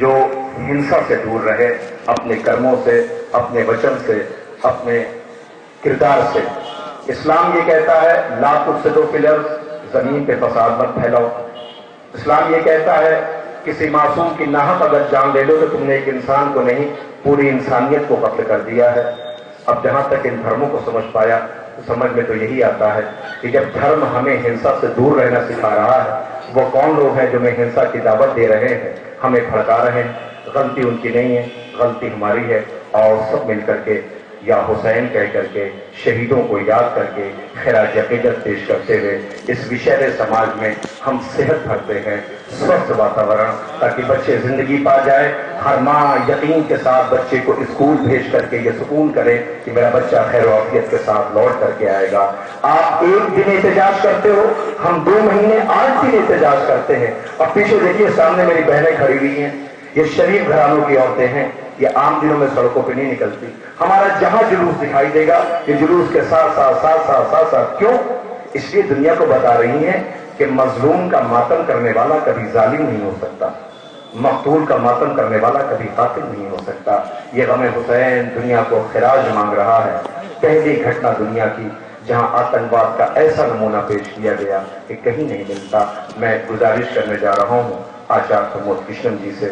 جو ہنسا سے دور رہے، اپنے کرموں سے، اپنے وچن سے، اپنے کردار سے۔ اسلام یہ کہتا ہے لا تفسدوا فی الارض، زمین پہ فساد مت پھیلاؤ۔ اسلام یہ کہتا ہے کسی معصوم کی ناحق اگر جان لے لو تو تم نے ایک انسان کو نہیں پوری انسانیت کو قتل کر دیا ہے۔ اب جہاں تک ان دھرموں کو سمجھ پایا تو سمجھ میں تو یہی آتا ہے کہ جب دھرم ہمیں ہنسا سے دور رہنا سکھا رہا ہے، وہ کون لوگ ہیں جو ہمیں ہنسا کی دعوت دے رہے ہیں، ہمیں بھڑکا رہے ہیں؟ غلطی ان کی نہیں ہے، غلطی ہماری ہے۔ اور سب مل کر کے یا حسین کہہ کر کے شہیدوں کو یاد کر کے خراج عقیدت پیش کرتے ہوئے اس وشیلے سماج میں ہم صحت بھرتے ہیں، سوستھ واتاورن، تاکہ بچے زندگی پا جائے۔ ہر ماں یقین کے ساتھ بچے کو اسکول بھیج کر کے یہ سکون کرے کہ میرا بچہ خیر و عافیت کے ساتھ لوٹ کر کے آئے گا۔ آپ ایک دن احتجاج کرتے ہو، ہم 2 مہینے 8 دن احتجاج کرتے ہیں۔ اور پیچھے دیکھیے سامنے میری بہنیں کھڑی ہوئی ہیں، یہ شریف گھرانوں کی عورتیں ہیں، یہ عام دنوں میں سڑکوں پہ نہیں نکلتی۔ ہمارا جہاں جلوس دکھائی دے گا یہ جلوس کے ساتھ ساتھ کیوں؟ اس لیے دنیا کو بتا رہی ہیں کہ مظلوم کا ماتم کرنے والا کبھی ظالم نہیں ہو سکتا، مقتول کا ماتم کرنے والا کبھی قاتل نہیں ہو سکتا۔ یہ غم حسین دنیا کو خراج مانگ رہا ہے، پہلی گھٹنا دنیا کی جہاں آتنکواد کا ایسا نمونہ پیش کیا گیا کہ کہیں نہیں ملتا۔ میں گزارش کرنے جا رہا ہوں آچار پرمود کشن جی سے،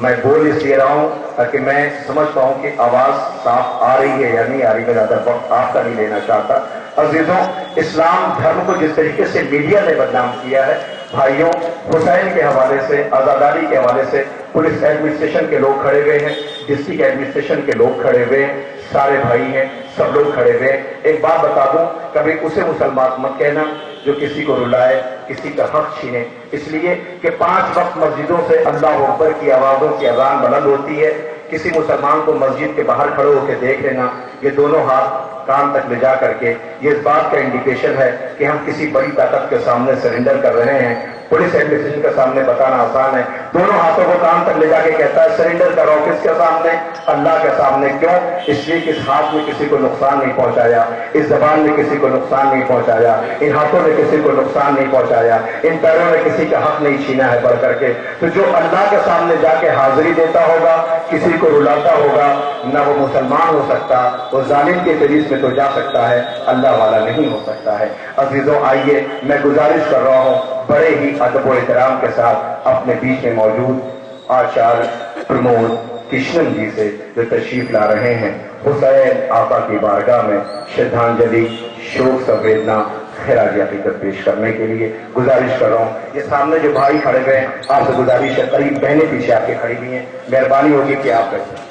میں بول اس لیے رہا ہوں تاکہ میں سمجھ پاؤں کہ آواز صاف آ رہی ہے یا نہیں آ رہی۔ میں زیادہ وقت آپ کا نہیں لینا چاہتا۔ عزیزوں، اسلام دھرم کو جس طریقے سے میڈیا نے بدنام کیا ہے، بھائیوں، حسین کے حوالے سے، آزاداری کے حوالے سے پولیس ایڈمنسٹریشن کے لوگ کھڑے ہوئے ہیں، ڈسٹرکٹ ایڈمنسٹریشن کے لوگ کھڑے ہوئے ہیں، سارے بھائی ہیں، سب لوگ کھڑے ہوئے ہیں۔ ایک بات بتا دوں، کبھی اسے مسلمان مت کہنا جو کسی کو رلائے، کسی کا حق چھینے، اس لیے کہ 5 وقت مسجدوں سے اللہ اکبر کی آوازوں کی اذان بلند ہوتی ہے۔ کسی مسلمان کو مسجد کے باہر کھڑے ہو کے دیکھ لینا، یہ دونوں ہاتھ کان تک لے جا کر کے یہ اس بات کا انڈیکیشن ہے کہ ہم کسی بڑی طاقت کے سامنے سرنڈر کر رہے ہیں۔ پولیس ایڈمنسٹریشن کے سامنے بتانا آسان ہے، دونوں ہاتھوں کو کان تک لے جا کے کہتا ہے سرنڈر کرو، کس کے سامنے؟ اللہ کے سامنے۔ کیوں؟ اس لیے کہ اس ہاتھ میں کسی کو نقصان نہیں پہنچایا، اس زبان میں کسی کو نقصان نہیں پہنچایا، ان ہاتھوں نے کسی کو نقصان نہیں پہنچایا، ان پیروں نے کسی کا حق نہیں چھینا ہے بڑھ کر کے۔ تو جو اللہ کے سامنے جا کے حاضری دیتا ہوگا، کسی کو رلاتا ہوگا، نہ وہ مسلمان ہو سکتا، وہ ظالم کے طریق میں تو جا سکتا ہے، اللہ والا نہیں ہو سکتا ہے۔ عزیزوں، آئیے، میں گزارش کر رہا ہوں بڑے ہی ادب و احترام کے ساتھ اپنے بیچ میں موجود آچاریہ پرمود کشن جی سے جو تشریف لا رہے ہیں حسین آقا کی بارگاہ میں شردھانجلی، شوق سنویدنا، خراج عقیدت پیش کرنے کے لیے گزارش کر رہا ہوں۔ یہ سامنے جو بھائی کھڑے ہوئے ہیں، آپ سے گزارش ہے، قریب بہنیں پیچھے آ کے کھڑی ہوئی ہیں، مہربانی ہوگی کہ آپ بیٹھیں۔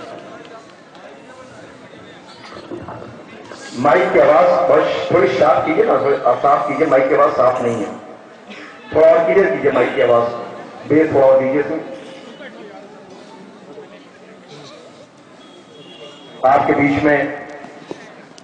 مائک کی آواز تھوڑی شارپ کیجیے نا، آپ صاف کیجیے، مائک کی آواز صاف نہیں ہے، تھوڑا اور کلیئر کیجیے مائک کی آواز، بیس تھوڑا اور دیجیے سن۔ آپ کے بیچ میں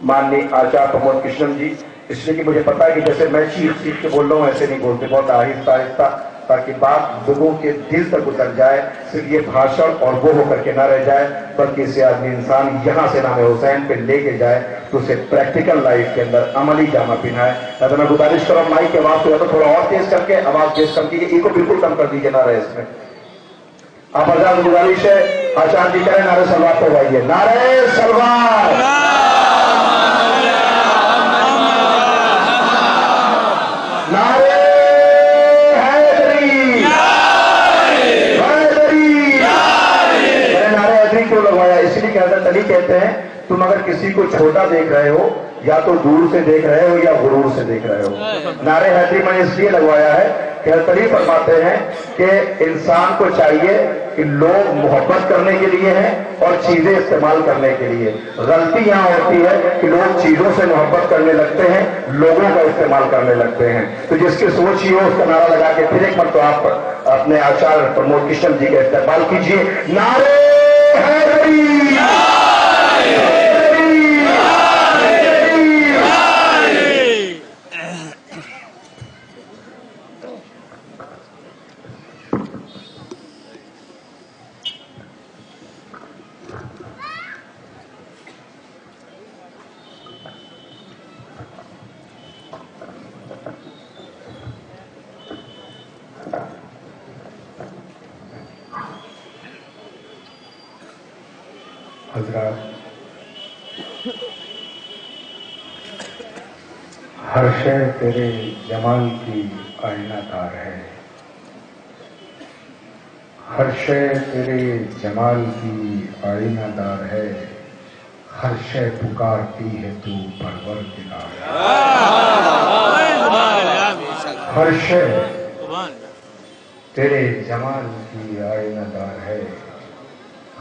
ماننی آچاریہ پرمود کشن جی، اس لیے کہ مجھے پتا ہے کہ جیسے میں چیخ چیخ کے بول رہا ہوں ایسے نہیں بولتے، بہت آہستہ آہستہ، تاکہ بات لوگوں کے دل تک اتر جائے، صرف یہ بھاشن اور وہ ہو کر کے نہ رہ جائے، بلکہ اسے آدمی انسان یہاں سے نام حسین پہ لے کے جائے تو اسے پریکٹیکل لائف کے اندر عملی جامہ پہنائے۔ تو میں گزارش کروں مائک کی آواز کو تھوڑا اور تیز کر کے آواز تیز کر دیجیے، ایک کو بالکل کم کر دیجیے، نہ رہے اس میں۔ آپ آزاد گزارش ہے، آچاریہ جی کریں نعرہ سلوات پہ بھائیے، نعرہ سلوات، نعرہ حیدری، میں نے نعرہ حیدری کیوں لگوایا؟ اس لیے کہ حضرت علی کہتے ہیں تم اگر کسی کو چھوٹا دیکھ رہے ہو یا تو دور سے دیکھ رہے ہو یا غرور سے دیکھ رہے ہو۔ نعرہ حیدری میں نے اس لیے لگوایا ہے کہ حضرت علی فرماتے ہیں کہ انسان کو چاہیے کہ لوگ محبت کرنے کے لیے ہیں اور چیزیں استعمال کرنے کے لیے۔ غلطی یہاں ہوتی ہے کہ لوگ چیزوں سے محبت کرنے لگتے ہیں، لوگوں کا استعمال کرنے لگتے ہیں۔ تو جس کی سوچ ہی ہو اس کا نعرہ لگا کے پھر ایک مرتبہ آپ اپنے آچاریہ پرمود کشن جی کا استقبال کیجیے، نعرہ حیدری۔ حضرات، ہر شے تیرے جمال کی آئینہ دار ہے، ہر شے تیرے جمال کی آئینہ دار ہے، ہر شے پکارتی ہے تو پروردگار ہے، ہر شے تیرے جمال کی آئینہ دار ہے،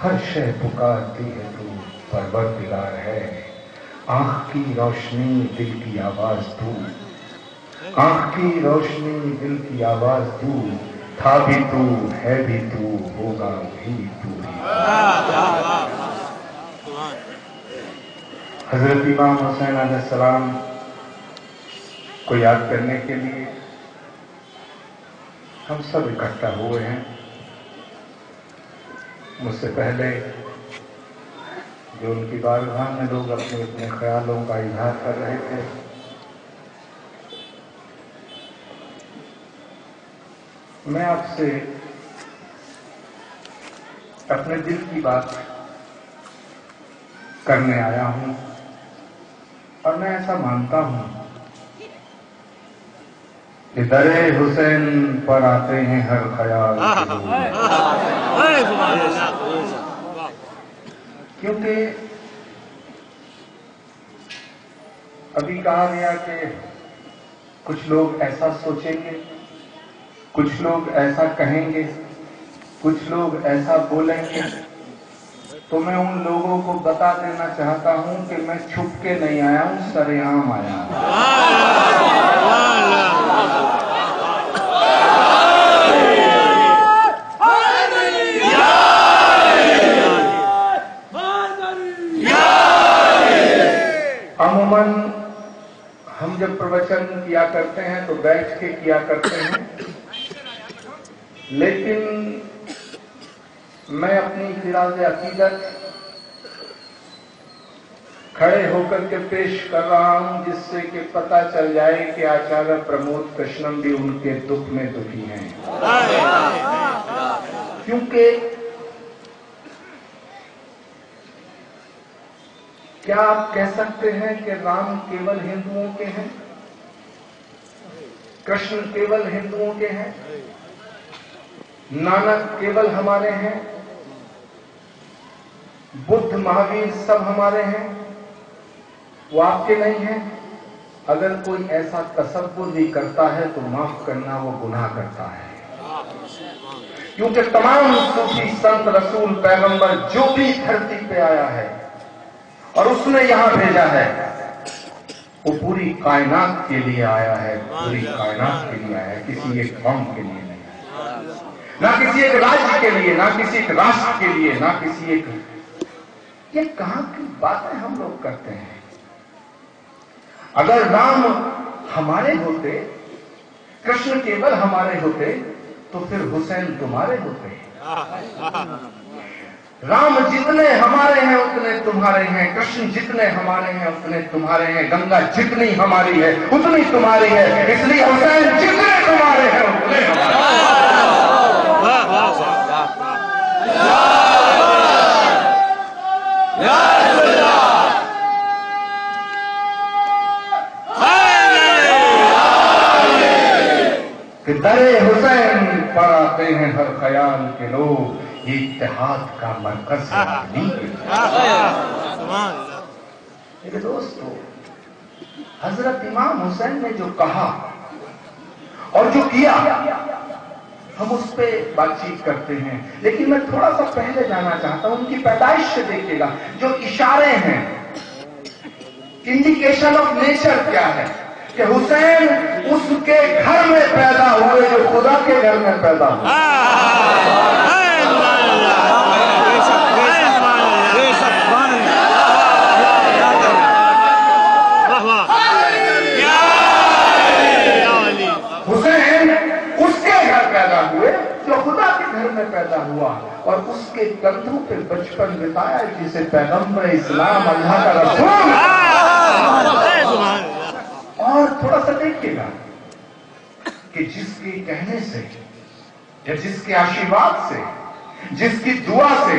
ہر شے پکارتی ہے تو پروردگار ہے۔ آنکھ کی روشنی دل کی آواز تو، آنکھ کی روشنی دل کی آواز تو، تھا بھی تو ہے بھی تو ہوگا بھی تو ہی۔ حضرت امام حسین علیہ السلام کو یاد کرنے کے لیے ہم سب اکٹھا ہوئے ہیں۔ مجھ سے پہلے جو ان کی بارگاہ میں لوگ اپنے اپنے خیالوں کا اظہار کر رہے تھے، میں آپ سے اپنے دل کی بات کرنے آیا ہوں، اور میں ایسا مانتا ہوں کہ در حسین پر آتے ہیں ہر خیال کے لوگ، کیونکہ ابھی کہا گیا کہ کچھ لوگ ایسا سوچیں گے، کچھ لوگ ایسا کہیں گے، کچھ لوگ ایسا بولیں گے، تو میں ان لوگوں کو بتا دینا چاہتا ہوں کہ میں چھپ کے نہیں آیا ہوں، سر عام آیا ہوں۔ عموماً ہم جب پروچن کیا کرتے ہیں تو بیٹھ کے کیا کرتے ہیں، لیکن میں اپنی فراز عقیدت کھڑے ہو کر کے پیش کر رہا ہوں، جس سے کہ پتہ چل جائے کہ آچاریہ پرمود کرشنم بھی ان کے دکھ میں دکھی ہیں۔ کیونکہ کیا آپ کہہ سکتے ہیں کہ رام کیول ہندوؤں کے ہیں، کرشن کیول ہندوؤں کے ہیں، نانک کیول ہمارے ہیں، بدھ مہاویر سب ہمارے ہیں، وہ آپ کے نہیں ہیں؟ اگر کوئی ایسا تصور بھی کرتا ہے تو معاف کرنا، وہ گناہ کرتا ہے، کیونکہ تمام صوفی سنت رسول پیغمبر جو بھی دھرتی پہ آیا ہے اور اس نے یہاں بھیجا ہے، وہ پوری کائنات کے لیے آیا ہے، پوری کائنات کے لیے آیا ہے، کسی ایک قوم کے لیے نہیں آیا، نہ کسی ایک راج کے لیے، نہ کسی ایک راشٹر کے لیے، نہ کسی ایک... یہ کہاں کی باتیں ہم لوگ کرتے ہیں؟ اگر رام ہمارے ہوتے، کرشن کیول ہمارے ہوتے، تو پھر حسین تمہارے ہوتے۔ رام جتنے ہمارے ہیں اتنے تمہارے ہیں، کرشن جتنے ہمارے ہیں اتنے تمہارے ہیں، گنگا جتنی ہماری ہے اتنی تمہاری ہے، اس لیے حسین جتنے تمہارے ہیں اتنے ہمارے ہیں۔ کہ در حسین پر آتے ہیں ہر خیال کے لوگ، یہ اتحاد کا مرکز ہے۔ میرے دوستو، حضرت امام حسین نے جو کہا اور جو کیا، ہم اس پہ بات چیت کرتے ہیں، لیکن میں تھوڑا سا پہلے جانا چاہتا ہوں، ان کی پیدائش سے دیکھیے گا، جو اشارے ہیں، انڈیکیشن آف نیچر کیا ہے کہ حسین اس کے گھر میں پیدا ہوئے جو خدا کے گھر میں پیدا ہوئے۔ حسین اس کے گھر پیدا ہوئے جو خدا کے گھر میں پیدا ہوا، اور اس کے کندھوں پہ بچپن بتایا، جسے پیغمبر اسلام اللہ کا رسول۔ اور تھوڑا سا دیکھیے گا کہ جس کے کہنے سے یا جس کے آشیرواد سے، جس کی دعا سے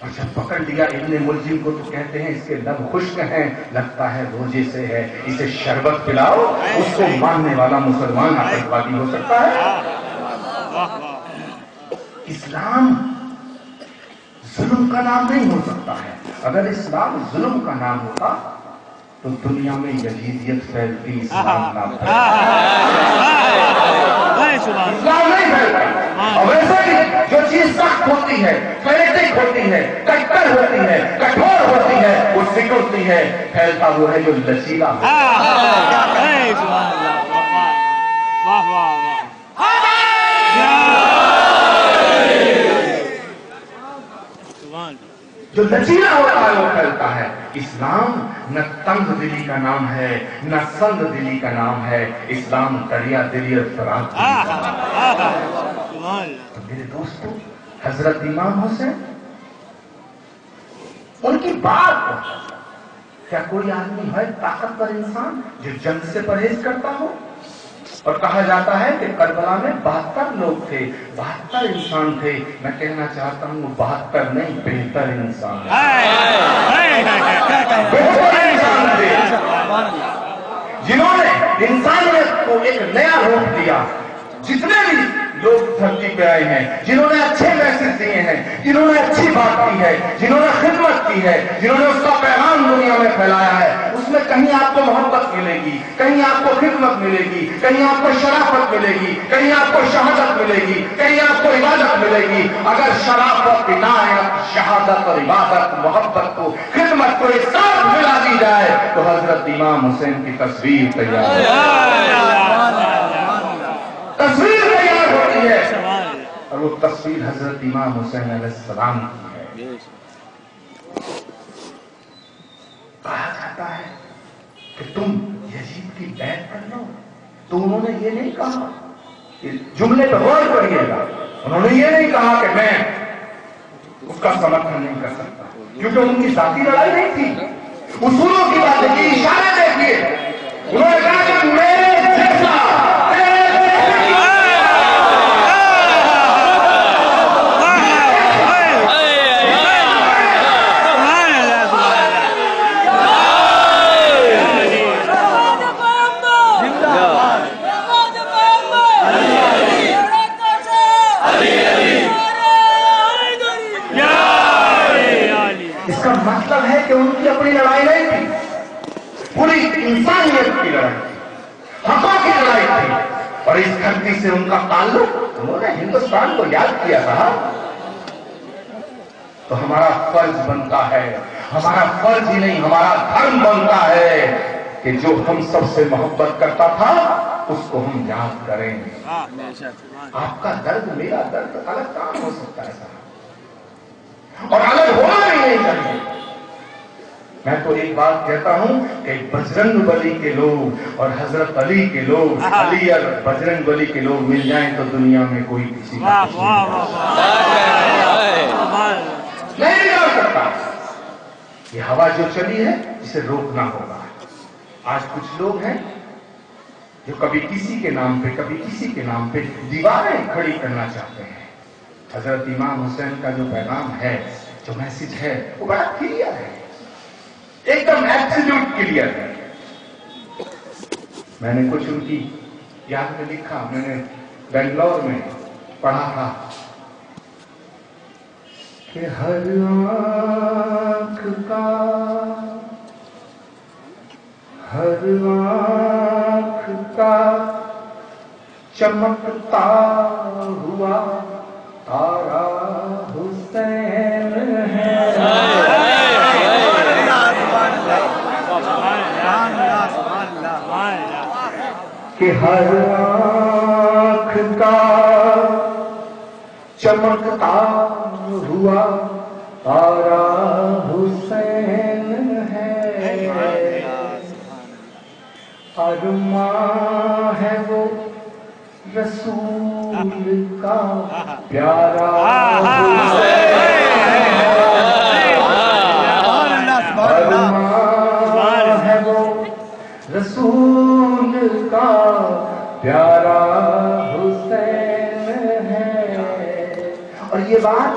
اور جب پکڑ لیا ابن ملجم کو تو کہتے ہیں اس کے لب خشک ہیں، لگتا ہے روزے سے ہے، اسے شربت پلاؤ، اس کو ماننے والا مسلمان آتنکوادی ہو سکتا ہے؟ اسلام ظلم کا نام نہیں ہو سکتا ہے. اگر اسلام ظلم کا نام ہوتا تو دنیا میں یزیدیت پھیلتی، اسلام نہ پھیلتا. اسلام نہیں پھیلتا. اور ویسے ہی جو چیز سخت ہوتی ہے، فینیٹک ہوتی ہے، کٹر ہوتی ہے، کٹھور ہوتی ہے، وہ سکڑتی ہے. پھیلتا وہ ہے جو لچیلا ہوتا ہے. جو لچیلا ہوتا ہے وہ پھیلتا ہے. اسلام نہ تنگ دلی کا نام ہے، نہ سنگ دلی کا نام ہے. اسلام دریا دلی اور فراق دلی کا نام ہے. تو میرے دوستو، حضرت امام حسین، ان کی بات، کیا کوئی آدمی ہے طاقتور انسان جو جنگ سے پرہیز کرتا ہو؟ اور کہا جاتا ہے کہ کربلا میں 72 لوگ تھے، 72 انسان تھے. میں کہنا چاہتا ہوں وہ 72 نہیں، بہتر انسان تھے، جنہوں نے انسانیت کو ایک نیا روپ دیا. جتنے بھی لوگ دھرتی پہ آئے ہیں، جنہوں نے اچھے میسج دیے ہیں، جنہوں نے اچھی بات کی ہے، جنہوں نے خدمت کی ہے، جنہوں نے اس کا پیغام دنیا میں پھیلایا ہے، اس میں کہیں آپ کو محبت ملے گی، کہیں آپ کو خدمت ملے گی، کہیں آپ کو شرافت ملے گی، کہیں آپ کو شہادت ملے گی، کہیں آپ کو عبادت ملے گی. اگر شرافت، عنایت، شہادت اور عبادت، محبت کو، خدمت کو ایک ساتھ ملا دی جائے تو حضرت امام حسین کی تصویر تیار ہوتی ہے. اور وہ تصویر حضرت امام حسین علیہ السلام کی ہے. کہا جاتا ہے کہ تم یزید کی بیعت کر لو. تو انہوں نے یہ نہیں کہا، جملے پہ غور کریے گا، انہوں نے یہ نہیں کہا کہ میں اس کا سمرتھن نہیں کر سکتا، کیونکہ ان کی ذاتی لڑائی نہیں تھی. اصولوں کی بات کی، اشارے دیکھیے. انہوں نے کہا کہ میرے جیسا مطلب ہے کہ ان کی اپنی لڑائی نہیں تھی، پوری انسانیت کی لڑائی تھی، حقوں کی لڑائی تھی. اور اس دھرتی سے ان کا تعلق، انہوں نے ہندوستان کو یاد کیا تھا. تو ہمارا فرض بنتا ہے، ہمارا فرض ہی نہیں ہمارا دھرم بنتا ہے کہ جو ہم سب سے محبت کرتا تھا اس کو ہم یاد کریں. آپ کا درد میرا درد الگ کام ہو سکتا ہے اور الگ ہونا بھی نہیں چاہیے. میں تو ایک بات کہتا ہوں کہ بجرنگ بلی کے لوگ اور حضرت علی کے لوگ، علی اور بجرنگ بلی کے لوگ مل جائیں تو دنیا میں کوئی کسی کا نہیں بگاڑ سکتا. یہ ہوا جو چلی ہے اسے روکنا ہوگا. آج کچھ لوگ ہیں جو کبھی کسی کے نام پہ، کبھی کسی کے نام پہ دیواریں کھڑی کرنا چاہتے ہیں. حضرت امام حسین کا جو پیغام ہے، جو میسج ہے، وہ بڑا کلیئر ہے، ایک دم ایبسلیوٹ کلیئر ہے. میں نے کچھ ان کی یاد میں لکھا، میں نے بنگلور میں پڑھا تھا کہ ہر آنکھ کا، ہر آنکھ کا چمکتا ہوا تارا حسین ہے. کہ ہر آنکھ کا چمکتا ہوا تارا حسین ہے. ارماں ہے وہ رسول کا پیارا حسین ہے. ارماں ہے وہ رسول کا پیارا حسین ہے. اور یہ بات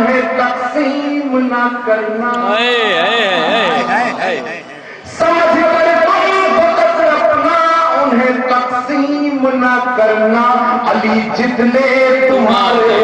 انہیں تقسیم نہ کرنا، سمجھ کر تم فقط اپنا انہیں تقسیم نہ کرنا، علی جتنے تمہارے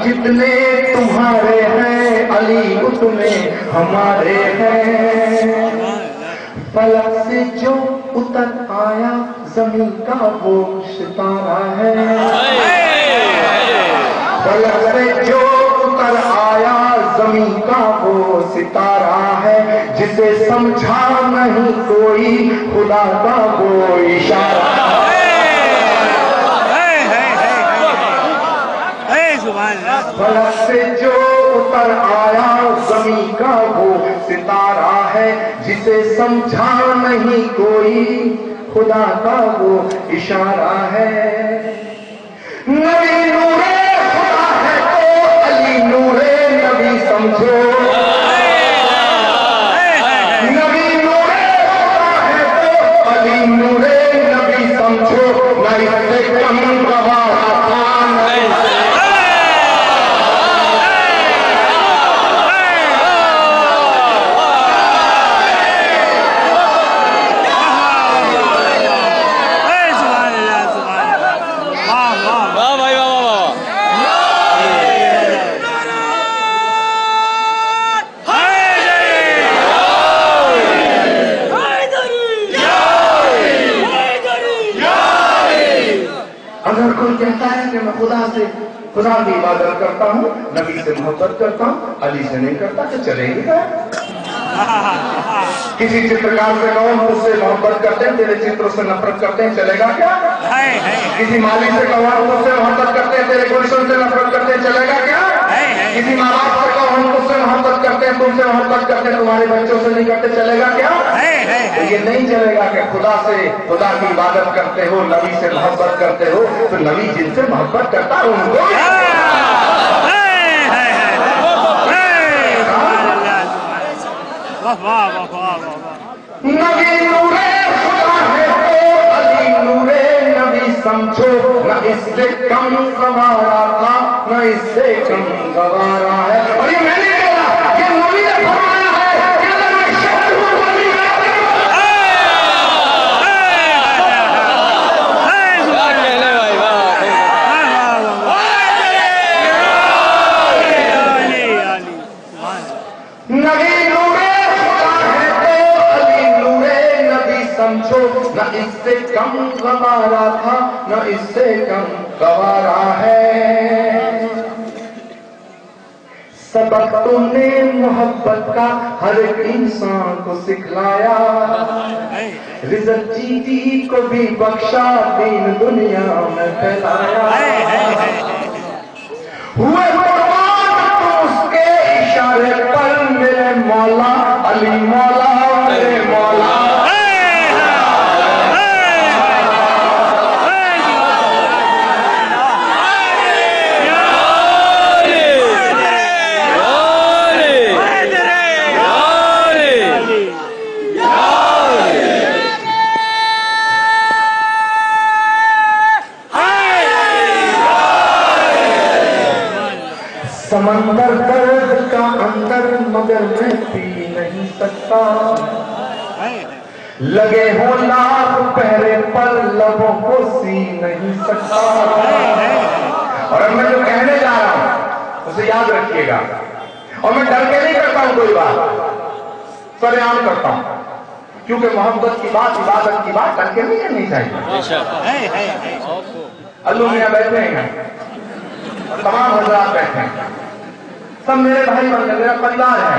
جتنے تمہارے ہیں علی اتنے ہمارے ہیں، فلک سے جو اتر آیا زمین کا وہ ستارہ ہے، فلک سے جو اتر آیا زمین کا وہ ستارہ ہے، جسے سمجھا نہیں کوئی خدا کا وہ اشارہ ہے۔ فلک سے جو اتر آیا زمین کا وہ ستارہ ہے، جسے سمجھا نہیں کوئی خدا کا وہ اشارہ ہے۔ نبی نور خدا ہے تو علی نور نبی سمجھو، نبی نور خدا ہے تو علی نور نبی سمجھو، نہ اس سے کم گوارا تھا نہ اس سے اگر کوئی کہتا ہے کہ میں خدا کی عبادت کرتا ہوں، نبی سے محبت کرتا ہوں، علی سے نہیں کرتا، تو چلے گی گا۔ کسی چترکار سے کہو ہم اس سے محبت کرتے ہیں، تیرے چتروں سے نفرت کرتے ہیں، چلے گا کیا؟ کسی مالی سے کہو ہم اس سے محبت کرتے ہیں، تیرے گلشن سے نفرت کرتے ہیں، چلے گا کیا؟ کسی ماں باپ سے کہو ہم اس سے محبت کرتے ہیں، تم سے محبت کرتے ہیں، تمہارے بچوں سے نہیں کرتے، چلے گا کیا؟ یہ نہیں چلے گا کہ خدا کی عبادت کرتے ہو، نبی سے محبت کرتے ہو، تو نبی جن سے محبت کرتا ہے ان کو نبی نور خدا ہے تو علی نور نبی سمجھو، نہ اس سے کم گوارا تھا نہ اس سے کم گوارا ہے۔ اور یہ میں نے کہا کہ نبی نے فرمایا ہے کہ اگر میں شہر ہوں ولی نبی نور خدا ہے تو علی نور نبی سمجھو، نہ اس سے کم گوارا تھا نہ اس سے کم گوارا ہے۔ سبق تم نے محبت کا ہر ایک انسان کو سکھلایا، رزق جیتی کو بھی بخشا، دین دنیا میں پھیلایا، ہوئے قربان اس کے اشارے پر میرے مولا علی مولا میرے مولا۔ سمندر درد کا اندر مگر میں پی نہیں سکتا، لگے ہوں لاکھ پہرے پر لبوں کو سی نہیں سکتا۔ اور میں جو کہنے جا رہا ہوں اسے یاد رکھیے گا، اور میں ڈر کے نہیں کرتا ہوں کوئی بات، سر عام کرتا ہوں، کیونکہ محبت کی بات عبادت کی بات ڈر کے نہیں کرنی چاہیے۔ اللہ میاں بیٹھے ہیں اور تمام حضرات بیٹھے ہیں، سب میرے بھائی بندے میرا پریوار ہے۔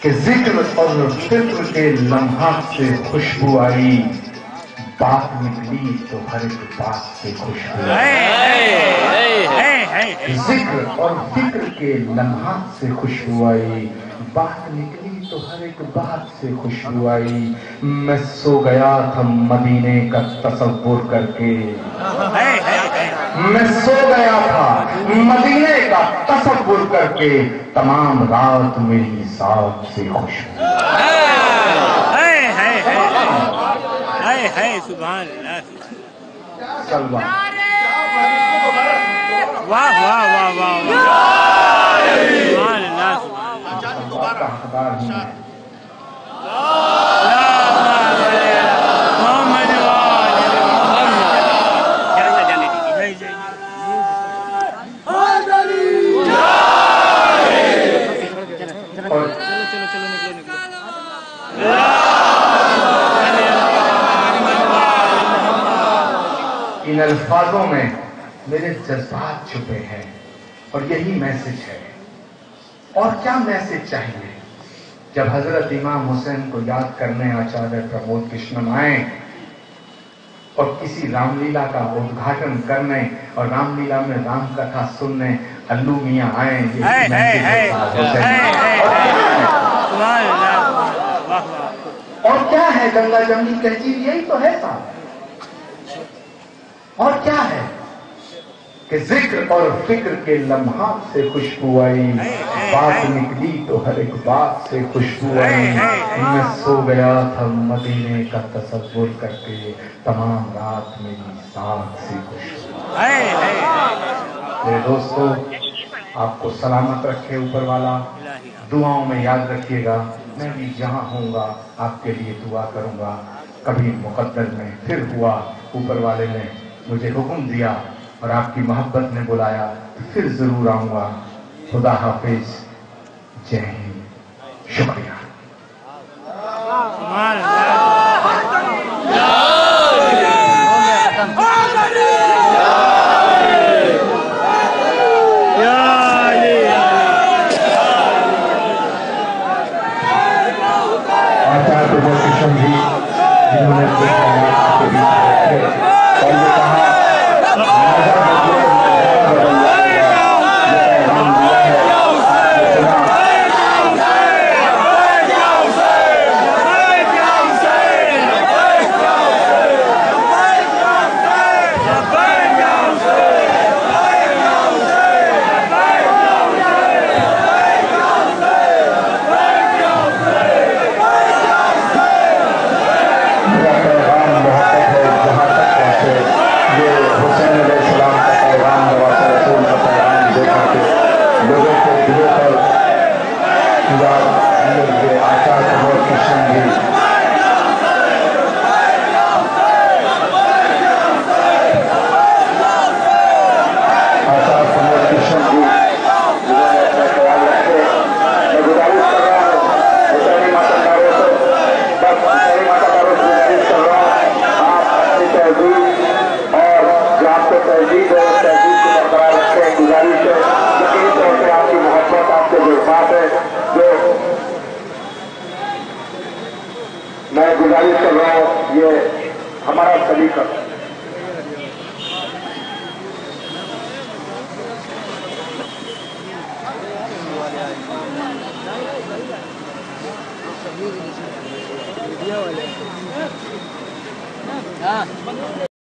کہ ذکر اور فکر کے لمحات سے خوشبو آئی، بات نکلی تو ہر ایک بات سے خوشبو آئی۔ ذکر اور فکر کے لمحات سے خوشبو آئی، بات نکلی تو ہر ایک بات سے خوشبو آئی۔ میں سو گیا تھا مدینے کا تصور کر کے، میں سو گیا تھا مدینے کا تصور کر کے، تمام رات میری ذات سے خوشبو سبحان اللہ، سلوہ واہ واہ واہ واہ، سبحان اللہ، کا حقدار ہوں میں۔ محمد ان الفاظوں میں میرے جذبات چھپے ہیں اور یہی میسج ہے۔ اور کیا میسج چاہیے؟ جب حضرت امام حسین کو یاد کرنے آچاریہ پرمود کرشنن آئیں اور کسی رام لیلا کا ادگھاٹن کرنے اور رام لیلا میں رام کتھا سننے الو میاں آئیں، یہی میسج ہے اور کیا ہے گنگا جمنی تہذیب، یہی تو ہے صاحب۔ اور کیا ہے کہ ذکر اور فکر کے لمحات سے خوشبو آئی، بات نکلی تو ہر ایک بات سے خوشبو آئی۔ میں سو گیا تھا مدینے کا تصور کر کے، تمام رات میری ذات سے خوشبو آئی۔ میرے دوستو، آپ کو سلامت رکھے اوپر والا، دعاؤں میں یاد رکھیے گا، میں بھی جہاں ہوں گا آپ کے لیے دعا کروں گا۔ کبھی مقدر میں پھر ہوا، اوپر والے نے مجھے حکم دیا اور آپ کی محبت نے بلایا، پھر ضرور آؤں گا۔ خدا حافظ، جے ہند، شکریہ۔ جنہوں میں گزارش کر رہا ہوں، یہ ہمارا سلیقہ